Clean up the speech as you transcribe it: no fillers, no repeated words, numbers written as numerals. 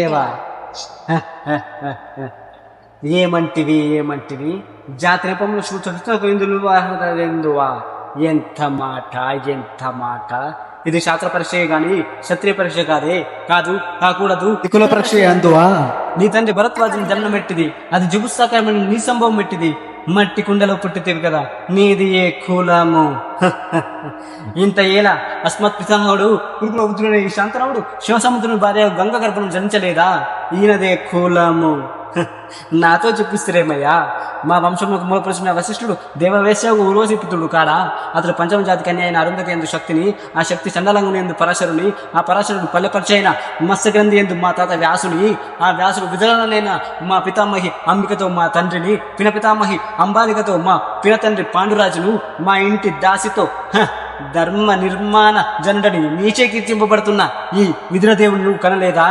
దేవా ఏమంటివి జాతి రూపంలో సూచనలువా ఎంత మాట ఇది శాస్త్ర పరీక్ష గాని క్షత్రియ పరీక్ష కాకూడదు కుల పరీక్ష అందువా నీ తండ్రి భరద్వాజుని జన్మం ఎట్టిది అది జుగుత్సాకరమైన నీ సంభవం ఎట్టిది మట్టి కుండలో పుట్టితేవి కదా నీది ఏ కులము ఇంత ఏలా అస్మత్ పితామహుడు కురుకుల ఉద్రుడైన ఈ శాంతనవుడు శివసముద్రుని భార్య గంగ గర్భను జనించలేదా ఈయనదే కులము నాతో చెప్పిస్తారేమయ్యా మా వంశంలో మూలపురుషుని వశిష్ఠుడు దేవవేశ్యకు ఉర్వశి పుత్రుడు కాడా అతడు పంచమ జాతి కన్య అయిన అరుంధతి ఎందు శక్తిని ఆ శక్తి చండలంగుని ఎందు పరాశరుని ఆ పరాశరుడు పల్లెపరిచ అయిన మత్స్యగ్రంథి ఎందు మా తాత వ్యాసుని ఆ వ్యాసుడు విదలనైన మా పితామహి అంబికతో మా తండ్రిని పినపితామహి అంబాలికతో మా పినతండ్రి పాండురాజును మా ఇంటి దాసితో ధర్మ నిర్మాణ జనుడని నీచే కీర్తింపబడుతున్న ఈ విదురదేవుని నువ్వు కనలేదా?